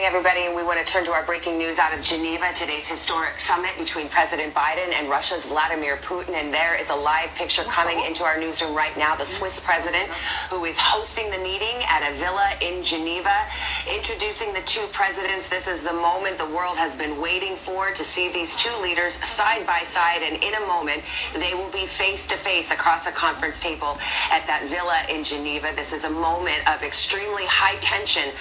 Everybody, we want to turn to our breaking news out of Geneva. Today's historic summit between President Biden and Russia's Vladimir Putin. And there is a live picture coming into our newsroom right now. The Swiss president, who is hosting the meeting at a villa in Geneva, introducing the two presidents. This is the moment the world has been waiting for, to see these two leaders side by side. And in a moment, they will be face to face across a conference table at that villa in Geneva. This is a moment of extremely high tension.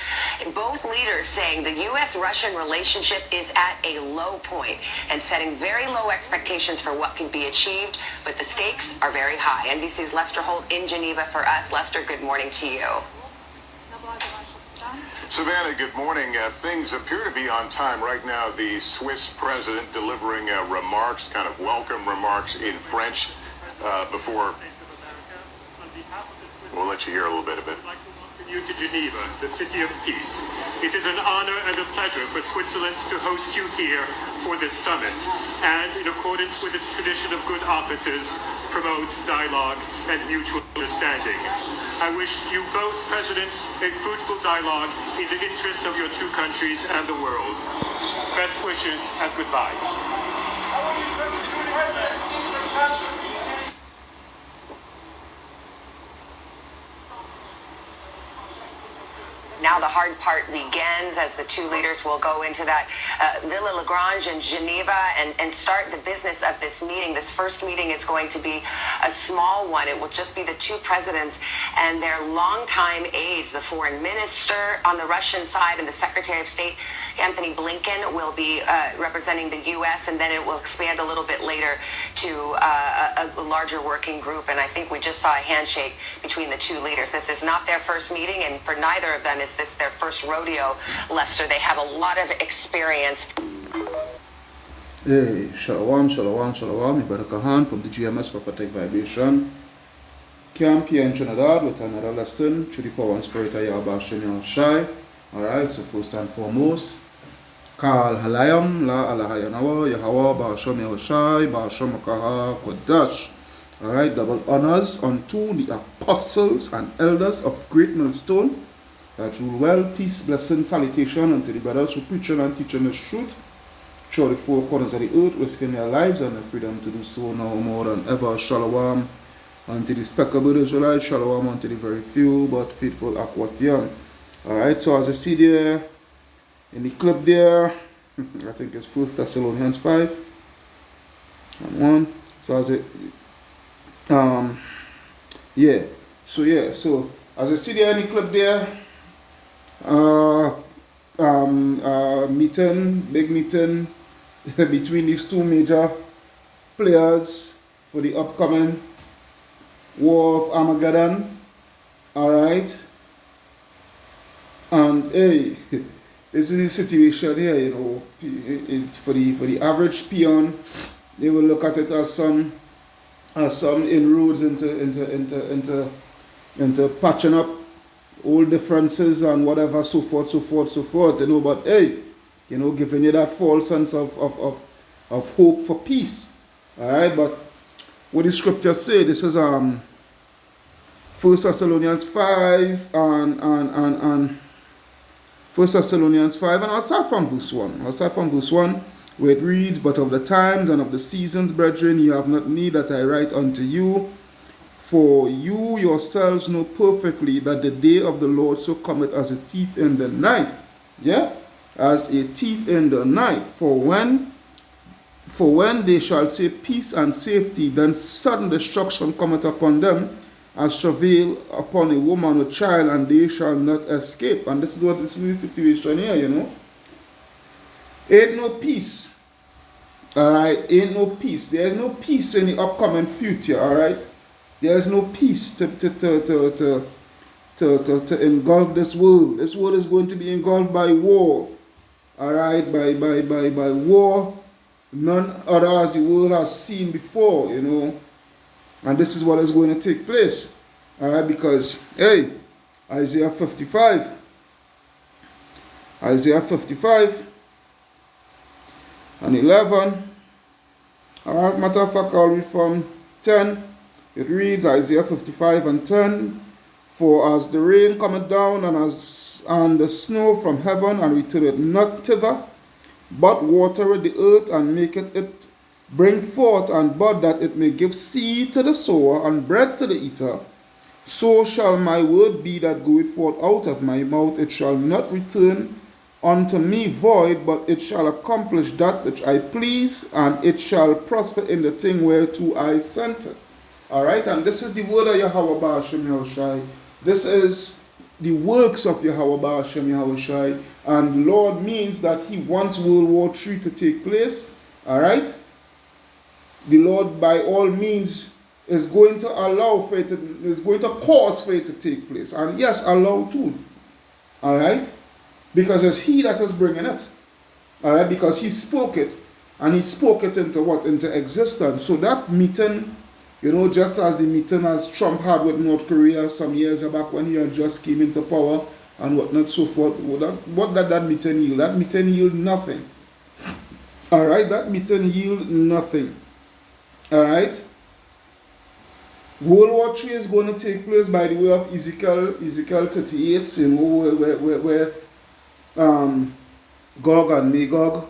Both leaders saying the U.S.-Russian relationship is at a low point and setting very low expectations for what can be achieved, but the stakes are very high. NBC's Lester Holt in Geneva for us. Lester, good morning to you. Savannah, good morning. Things appear to be on time right now. The Swiss president delivering remarks, kind of welcome remarks in French before we'll let you hear a little bit of it. You to Geneva, the city of peace. It is an honor and a pleasure for Switzerland to host you here for this summit, and in accordance with the tradition of good offices, promote dialogue and mutual understanding. I wish you both presidents a fruitful dialogue in the interest of your two countries and the world. Best wishes and goodbye. Now the hard part begins as the two leaders will go into that Villa Lagrange in Geneva and start the business of this meeting. This first meeting is going to be a small one. It will just be the two presidents and their longtime aides. The foreign minister on the Russian side and the Secretary of State, Antony Blinken, will be representing the U.S., and then it will expand a little bit later to a larger working group. And I think we just saw a handshake between the two leaders. This is not their first meeting, and for neither of them is this their first rodeo, Lester. They have a lot of experience. Hey, shalom, shalom, shalom. Brother Kahan from the GMS Prophetic Vibration camp here in Trinidad with another lesson through the power and spirit of Yahweh Hashem Yahushai. Alright, so first and foremost, Kal Halayam La Alahayanawa Yahweh Ba'ashem Yahushai Ba'ashem Akaha Kodash. Alright, double honors unto the apostles and elders of Great Millstone that rule well. Peace, blessing, salutation unto the brothers who preaching and teaching the truth throughout the four corners of the earth, risking their lives and the freedom to do so now more than ever. Shalom unto the speckable Israelites, shalom unto the very few but faithful Akwatian. Alright, so as you see there in the clip there, I think it's 1 Thessalonians 5 and 1. So as it so as you see there in the clip there, big meeting between these two major players for the upcoming War of Armageddon. Alright, and hey, this is the situation here, you know. For the average peon, they will look at it as some inroads into patching up old differences and whatever, so forth, you know. But hey, you know, giving you that false sense of hope for peace. Alright, but what the scriptures say, this is 1 Thessalonians 5 and 1 Thessalonians 5, and I'll start from verse 1. Where it reads, "But of the times and of the seasons, brethren, you have not need that I write unto you. For you yourselves know perfectly that the day of the Lord so cometh as a thief in the night." Yeah? As a thief in the night. For when they shall say peace and safety, then sudden destruction cometh upon them, as travail upon a woman with child, and they shall not escape. And this is the situation here, you know. Ain't no peace. Alright? Ain't no peace. There is no peace in the upcoming future, alright? There is no peace to engulf this world. This world is going to be engulfed by war. Alright, by war, none other as the world has seen before, you know. And this is what is going to take place. Alright, because, hey, Isaiah 55 and 11. Alright, matter of fact, I'll read from 10. It reads, Isaiah 55 and 10. For as the rain cometh down and the snow from heaven, and returneth not thither, but watereth the earth, and maketh it bring forth and bud, that it may give seed to the sower and bread to the eater, so shall my word be that goeth forth out of my mouth. It shall not return unto me void, but it shall accomplish that which I please, and it shall prosper in the thing whereto I sent it. Alright, and this is the word of Yahweh Ba'ashem Yahushai. This is the works of Yahweh Ba'ashem Yahushai. And the Lord means that He wants World War III to take place. Alright? The Lord, by all means, is going to allow for it, is going to cause for it to take place. And yes, allow too. Alright? Because it's He that is bringing it. Alright? Because He spoke it. And He spoke it into what? Into existence. So that meeting, you know, just as the meeting as Trump had with North Korea some years back when he had just came into power and whatnot, so forth. What did that meeting yield? That meeting yield nothing. Alright? That meeting yield nothing. Alright? World War III is going to take place by the way of Ezekiel 38, you know, where Gog and Magog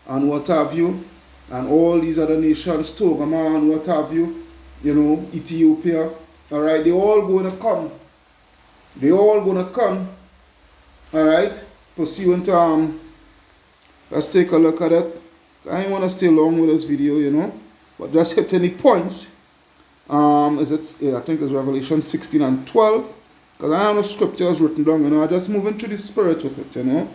and what have you, and all these other nations, Togarmah and what have you, you know, Ethiopia, alright, they all going to come. They all going to come, alright, pursuant to, let's take a look at it. I don't want to stay long with this video, you know, but just hit any points. I think it's Revelation 16 and 12, because I have no scriptures written down, you know, I just moving through the spirit with it, you know,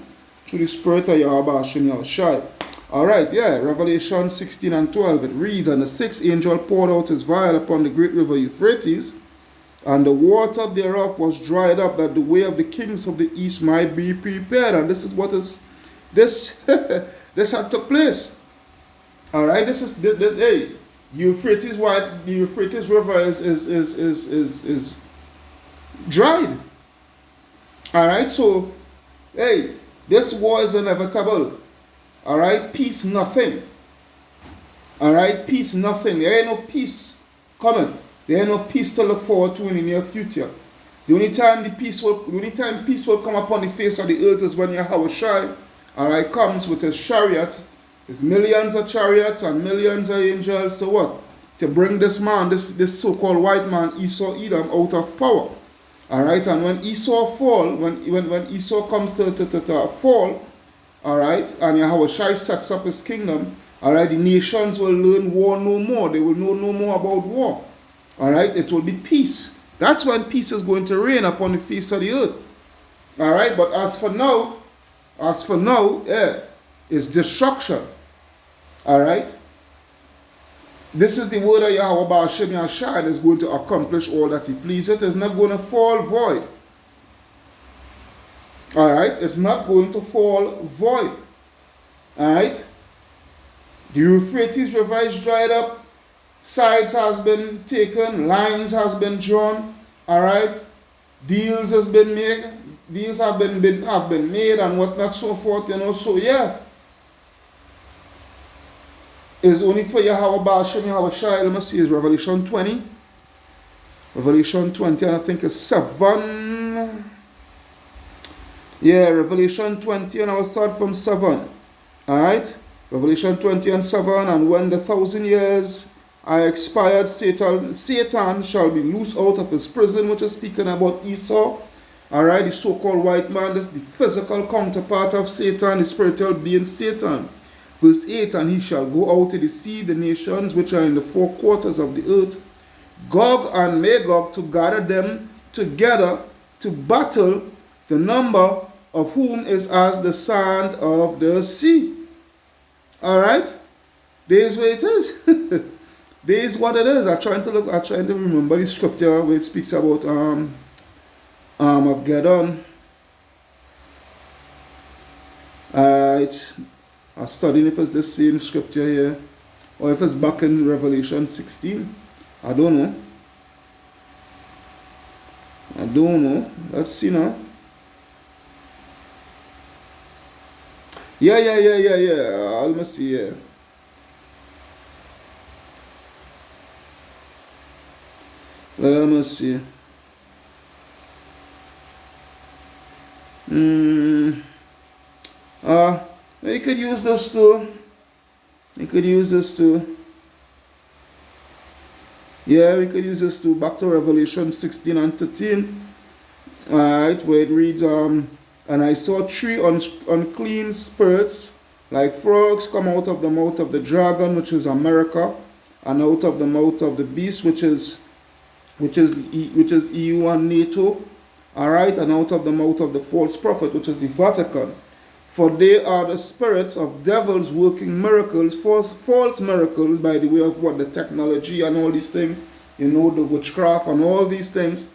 through the spirit of Yahweh Ba'ashem Yahushai. Alright, yeah, Revelation 16 and 12, it reads, And the sixth angel poured out his vial upon the great river Euphrates, and the water thereof was dried up, that the way of the kings of the east might be prepared. And this is what is, this had took place. Alright, this is, hey, Euphrates, the Euphrates River is dried. Alright, so, hey, this war is inevitable. Alright, peace nothing. Alright, peace nothing. There ain't no peace coming. There ain't no peace to look forward to in the near future. The only time peace will come upon the face of the earth is when Yahweh Shai, alright, comes with his chariots, his millions of chariots and millions of angels to what? To bring this man, this so-called white man, Esau Edom, out of power. Alright, and when Esau fall, when Esau comes to fall, alright, and Yahweh Shai sets up his kingdom, alright, the nations will learn war no more. They will know no more about war. Alright, it will be peace. That's when peace is going to reign upon the face of the earth. Alright, but as for now, yeah, it's destruction. Alright? This is the word of Yahweh Ba'ashem Yahushai that is going to accomplish all that He pleases. It is not going to fall void. Alright? It's not going to fall void. Alright? The Euphrates River is dried up. Sides has been taken. Lines has been drawn. Alright? Deals has been made. Deals have been made and whatnot, so forth, you know. So yeah. It's only for Yahweh Ba'ashem Yahushai. Let me see, it's Revelation 20. Revelation 20, and I think it's 7. Yeah, Revelation 20, and I will start from 7. Alright? Revelation 20 and 7. And when the 1,000 years are expired, Satan shall be loosed out of his prison, which is speaking about Esau. Alright, the so-called white man, this is the physical counterpart of Satan, the spiritual being Satan. Verse 8, And he shall go out to deceive the nations which are in the four quarters of the earth, Gog and Magog, to gather them together to battle, the number of whom is as the sand of the sea. Alright? There's where it is. There's what it is. I'm trying to remember the scripture where it speaks about Armageddon. Alright. I'm studying if it's the same scripture here, or if it's back in Revelation 16. I don't know. Let's see now. Yeah. Let me see here. Let me see. You could use this too. You could use this too. Yeah, we could use this too. Back to Revelation 16 and 13. Alright, where it reads, and I saw 3 unclean spirits, like frogs, come out of the mouth of the dragon, which is America, and out of the mouth of the beast, which is EU and NATO. Alright, and out of the mouth of the false prophet, which is the Vatican. For they are the spirits of devils working miracles, false miracles, by the way of what the technology and all these things, the witchcraft and all these things,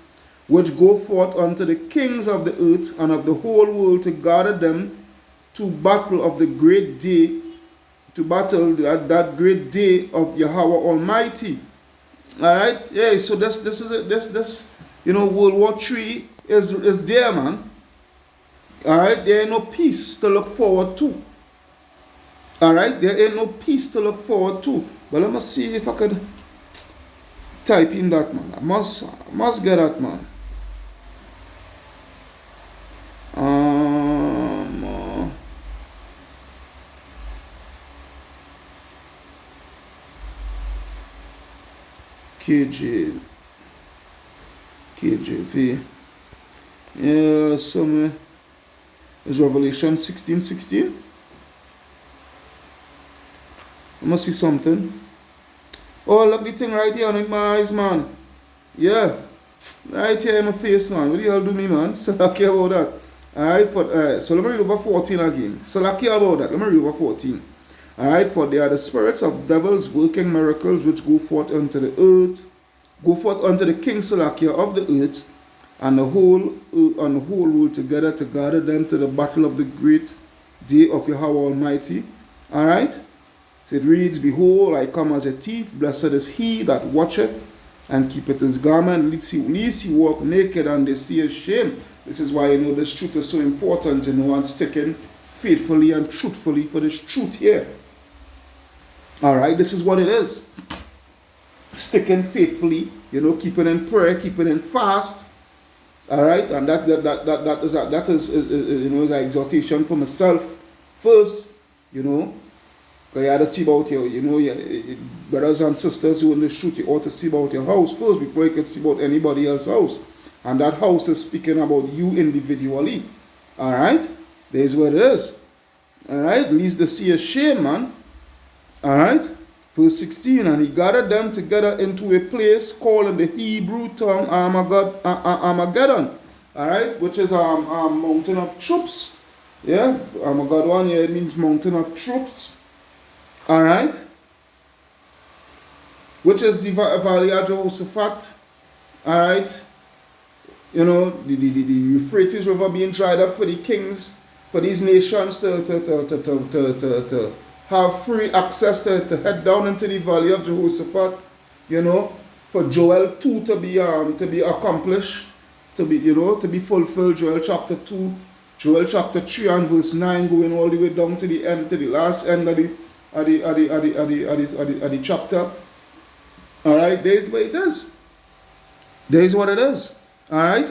which go forth unto the kings of the earth and of the whole world to gather them to battle of the great day, to battle that great day of Yahweh Almighty. Alright, yeah, so this is it. This World War III is there, man. Alright, there ain't no peace to look forward to. Alright, there ain't no peace to look forward to. But let me see if I could type in that, man. I must get that, man. KJV. Yeah, somewhere. Is Revelation 16:16? I must see something. Oh, look the thing right here on my eyes, man. Yeah. Right here in my face, man. What the hell do me, man? So lucky about that. Alright, so let me read over 14 again. So lucky about that. Let me read over 14. Alright, for they are the spirits of devils working miracles which go forth unto the earth, go forth unto the king Salakia of the earth, and the whole world together to gather them to the battle of the great day of Yahweh Almighty. Alright? So it reads, Behold, I come as a thief, blessed is he that watcheth and keepeth his garment, lest he walk naked and they see his shame. This is why this truth is so important, and sticking faithfully and truthfully for this truth here. Alright, this is what it is. Sticking faithfully, keeping in prayer, keeping in fast. Alright, and that is an exhortation for myself first, because you have to see about your brothers and sisters who in the truth, you ought to see about your house first before you can see about anybody else's house. And that house is speaking about you individually. Alright, there's what it is. Alright, least they see a shame, man. Alright, verse 16, and he gathered them together into a place called in the Hebrew tongue Armageddon. Alright, which is mountain of troops. Yeah, Armageddon here means mountain of troops. Alright, which is the Valley of Jehoshaphat. Alright, the Euphrates River being dried up for the kings, for these nations to have free access to head down into the Valley of Jehoshaphat, for Joel 2 to be accomplished, to be fulfilled. Joel chapter 2, Joel chapter 3 and verse 9, going all the way down to the end, to the last end of the chapter. Alright, there's what it is. There's what it is. Alright,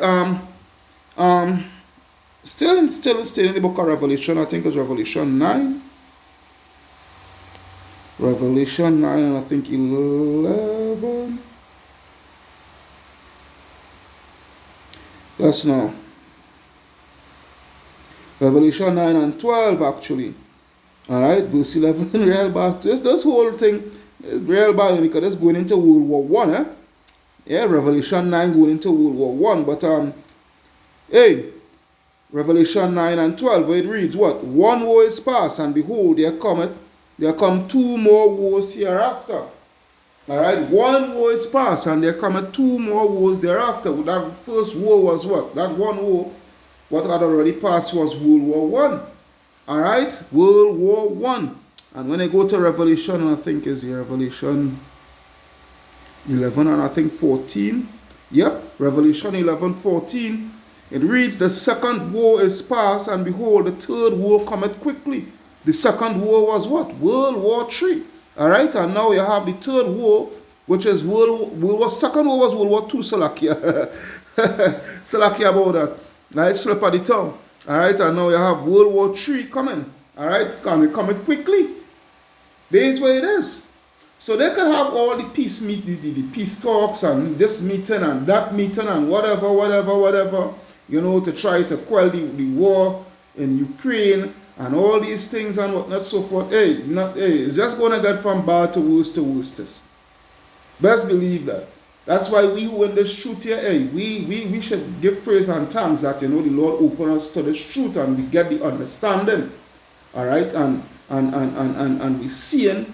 still in the book of Revelation, I think it's Revelation 9. Revelation 9 and I think 11. That's now. Revelation 9 and 12 actually. Alright, verse 11, real bad. This whole thing is real bad because it's going into World War 1, eh? Yeah, Revelation 9 going into World War 1. But, Revelation 9 and 12, where it reads what? One war is past, and behold, there come 2 more wars hereafter. Alright, 1 war is past, and there come 2 more wars thereafter. That first war was what? That one war, what had already passed was World War 1. Alright, World War 1. And when I go to Revelation, I think is here, Revelation 11 and I think 14. Yep, Revelation 11:14. It reads, the second war is past, and behold, the third war cometh quickly. The second war was what? World War III. Alright, and now you have the third war, which is World War. Second war was World War II, Salakia. Salakia about that. Right, slip of the tongue. Alright, and now you have World War III coming. Alright, coming quickly. This way it is. So they can have all the peace the peace talks and this meeting and that meeting and whatever, you know, to try to quell the war in Ukraine and all these things and whatnot, so forth. Hey, it's just going to get from bad to worse. Best believe that. That's why we who in this truth here, hey, we should give praise and thanks that, you know, the Lord open us to this truth and we get the understanding. Alright, and we seeing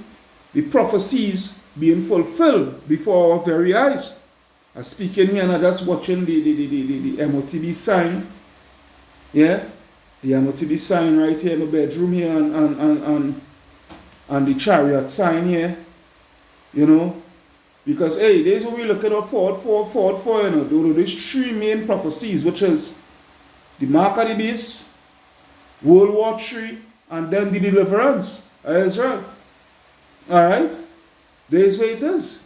the prophecies being fulfilled before our very eyes. I'm speaking here and I'm just watching the MOTB sign. Yeah? The MOTB sign right here in the bedroom here and the chariot sign here. You know? Because, hey, this is what we're looking out for, you know. There's three main prophecies, which is the mark of the beast, World War III, and then the deliverance of Israel. Alright? This is what it is.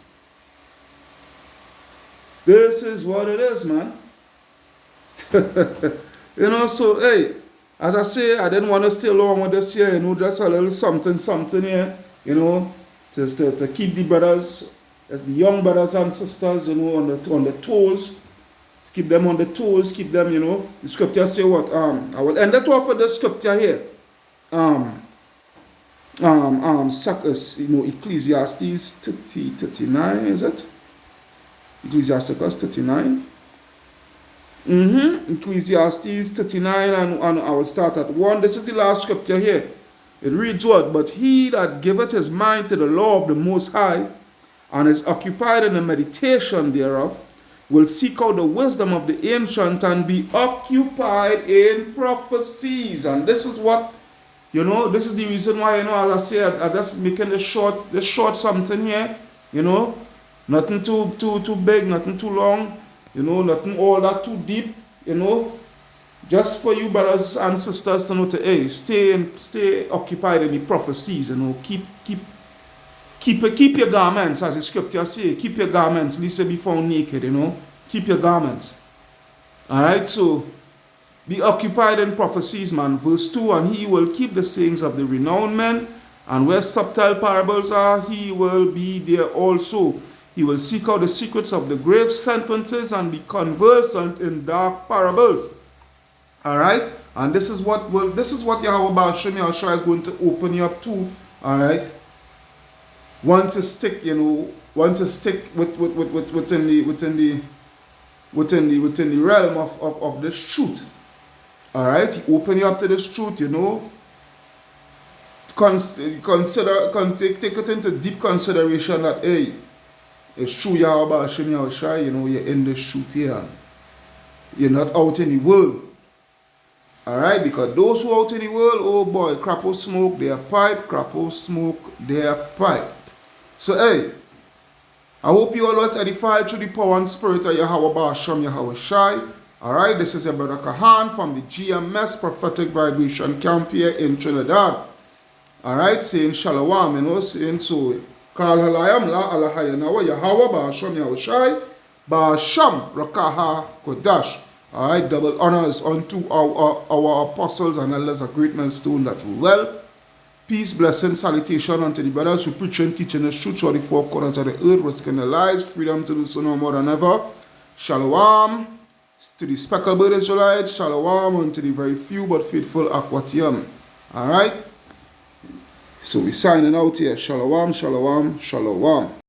This is what it is, man. You know, so, hey, as I say, I didn't want to stay long with this here, you know, just a little something here, you know, just to keep the brothers, as the young brothers and sisters, you know, on the toes, keep them on the toes, keep them, you know. The scripture say what? I will end it off with the scripture here. You know, Ecclesiastes 39, is it? Ecclesiastes 39. Ecclesiastes 39, and I will start at 1. This is the last scripture here. It reads what? But he that giveth his mind to the law of the Most High, and is occupied in the meditation thereof, will seek out the wisdom of the ancient and be occupied in prophecies. And this is what, you know, this is the reason why, you know, as I say, I'm just making this short something here, you know, nothing too big, nothing too long, you know, nothing all that too deep, you know, just for you brothers and sisters to know to, hey, stay occupied in the prophecies, you know, keep your garments, as the scripture say, keep your garments, lest you be found naked, you know, keep your garments. Alright, so, be occupied in prophecies, man. Verse 2, and he will keep the sayings of the renowned men, and where subtle parables are, he will be there also. He will seek out the secrets of the grave sentences and be conversant in dark parables. Alright? And this is what Yahweh Ba'ashem Yahushua is going to open you up to. Alright? Once you stick, you know, within the realm of this truth. Alright, he open you up to this truth, you know. Take it into deep consideration that, hey, it's true, Yahweh Ba'ashem Yahushua, you know, you're in this truth here. You're not out in the world. Alright, because those who are out in the world, oh boy, crapo smoke their pipe, crapo smoke their pipe. So, hey, I hope you always edified through the power and spirit of Yahweh Ba'ashem Yahushua. Alright, this is your brother Kahan from the GMS Prophetic Vibration Camp here in Trinidad. Alright, saying Shalom, you know, saying so. Kal halayam la alahayanawa Yahweh Ba'ashem Yahushua Ba'ashem Rakaha Kodash. Alright, double honors unto our apostles and elders, a great milestone that rule well. Peace, blessing, salutation unto the brothers who preach and teach in the truth throughout the four corners of the earth, risking their lives, freedom to do so no more than ever. Shalom to the speckled bird Israelites, shalom unto the very few but faithful Akwatium. Alright? So we're signing out here. Shalom, shalom, shalom.